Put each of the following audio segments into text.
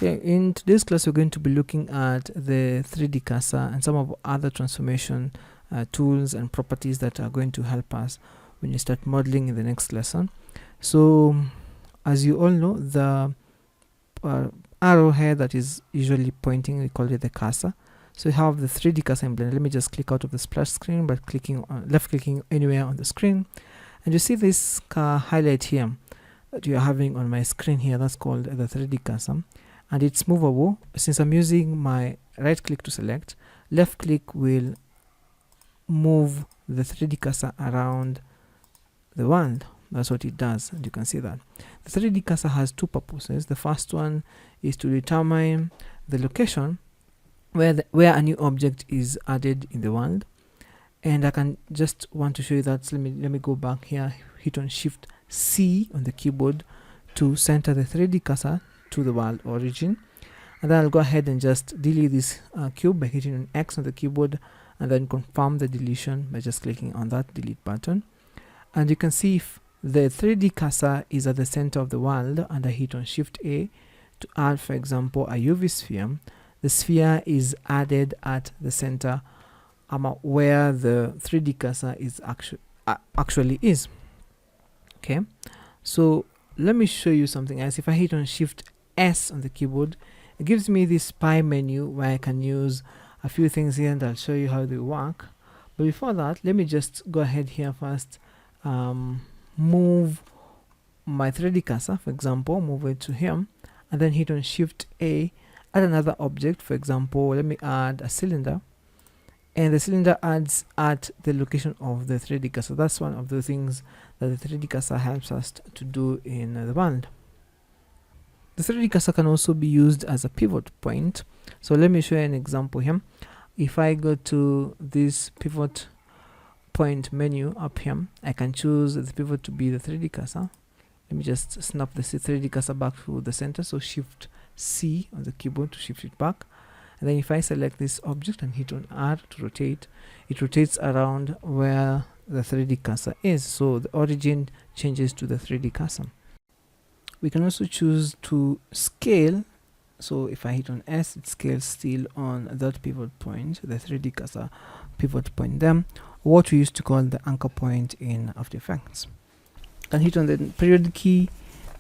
Okay, in today's class we're going to be looking at the 3D cursor and some of other transformation tools and properties that are going to help us when you start modeling in the next lesson. So as you all know, the arrow here that is usually pointing, we call it the cursor. So we have the 3D cursor in Blender. Let me just click out of the splash screen by clicking on left clicking anywhere on the screen, and you see this highlight here that you are having on my screen here. That's called the 3D cursor, and it's movable. Since I'm using my right click to select, left click will move the 3D cursor around the world. That's what it does, and you can see that the 3D cursor has two purposes. The first one is to determine the location where a new object is added in the world, and I can just want to show you that. So let me go back here, hit on Shift C on the keyboard to center the 3D cursor to the world origin, and then I'll go ahead and just delete this cube by hitting on X on the keyboard, and then confirm the deletion by just clicking on that delete button. And you can see if the 3D cursor is at the center of the world, and I hit on Shift A to add, for example, a UV sphere. The sphere is added at the center where the 3D cursor is actually is. Okay, so let me show you something else. If I hit on Shift S on the keyboard, it gives me this pie menu where I can use a few things here, and I'll show you how they work. But before that, let me just go ahead here first, move my 3D cursor, for example, move it to here, and then hit on Shift A, add another object. For example, let me add a cylinder, and the cylinder adds at the location of the 3D cursor. That's one of the things that the 3D cursor helps us to do in the world. The 3D cursor can also be used as a pivot point. So let me show you an example here. If I go to this pivot point menu up here, I can choose the pivot to be the 3D cursor. Let me just snap the 3D cursor back to the center, so Shift C on the keyboard to shift it back. And then if I select this object and hit on R to rotate, it rotates around where the 3D cursor is, so the origin changes to the 3D cursor. We can also choose to scale. So if I hit on S, it scales still on that pivot point, the 3D cursor pivot point there, what we used to call the anchor point in After Effects. And hit on the period key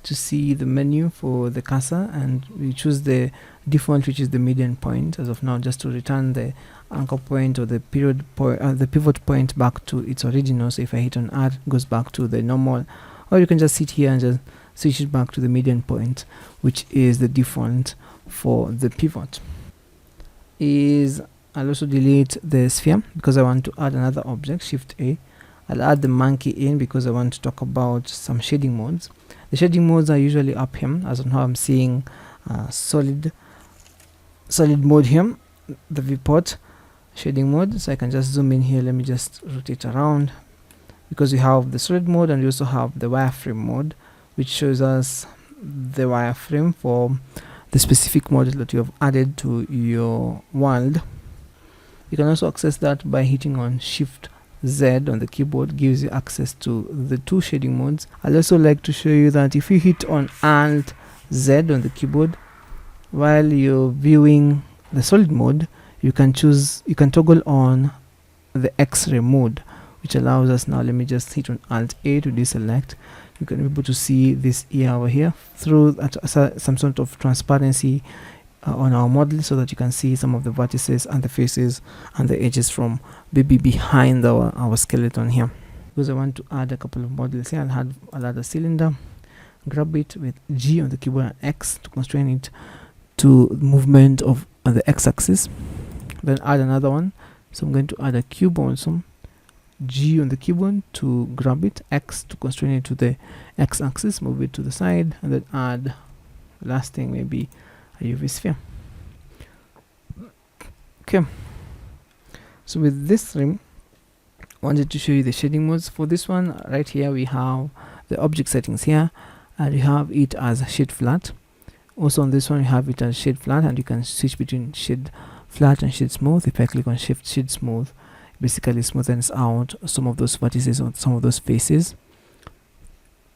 to see the menu for the cursor, and we choose the default, which is the median point as of now, just to return the anchor point or the period point, the pivot point back to its original. So if I hit on R, it goes back to the normal, or you can just sit here and just switch it back to the median point, which is the default for the pivot. I'll also delete the sphere because I want to add another object. Shift A. I'll add the monkey in because I want to talk about some shading modes. The shading modes are usually up here. As of now, I'm seeing solid mode here, the viewport shading mode. So I can just zoom in here. Let me just rotate around, because you have the solid mode and you also have the wireframe mode, which shows us the wireframe for the specific model that you have added to your world. You can also access that by hitting on Shift Z on the keyboard. Gives you access to the two shading modes. I'd also like to show you that if you hit on Alt Z on the keyboard while you're viewing the solid mode, you can toggle on the X-ray mode, which allows us now. Let me just hit on Alt A to deselect. You can be able to see this ear over here through some sort of transparency on our model, so that you can see some of the vertices and the faces and the edges from behind our skeleton here. Because I want to add a couple of models here, I'll add a cylinder, grab it with G on the keyboard and X to constrain it to movement of on the X-axis, then add another one. So I'm going to add a cube also, G on the keyboard to grab it, X to constrain it to the X-axis, move it to the side, and then add the last thing, maybe a UV sphere. Okay, so with this trim, I wanted to show you the shading modes. For this one right here, we have the object settings here, and you have it as shade flat. Also on this one, you have it as shade flat, and you can switch between shade flat and shade smooth. If I click on Shift Shade Smooth, basically smoothens out some of those vertices or some of those faces.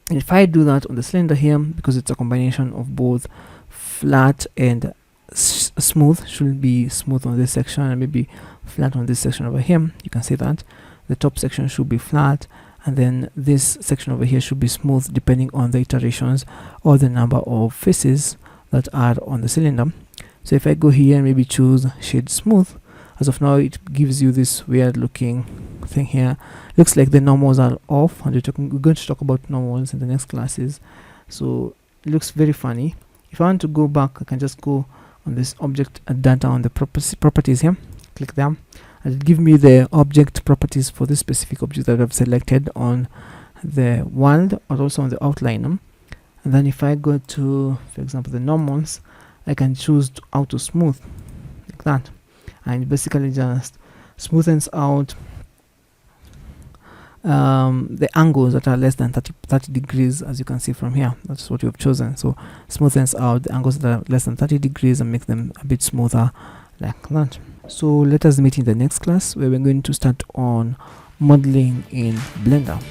And if I do that on the cylinder here, because it's a combination of both flat and smooth should be smooth on this section, and maybe flat on this section over here. You can see that the top section should be flat, and then this section over here should be smooth, depending on the iterations or the number of faces that are on the cylinder. So if I go here and maybe choose shade smooth, as of now it gives you this weird looking thing here. Looks like the normals are off, and we're going to talk about normals in the next classes. So it looks very funny. If I want to go back, I can just go on this object data on the properties here, click them, and it give me the object properties for this specific object that I've selected on the world, or also on the outline. And then if I go to, for example, the normals, I can choose auto smooth, like that, and it basically just smoothens out the angles that are less than 30 degrees, as you can see from here. That's what you've chosen. So smoothens out the angles that are less than 30 degrees and make them a bit smoother, like that. So let us meet in the next class, where we're going to start on modeling in Blender.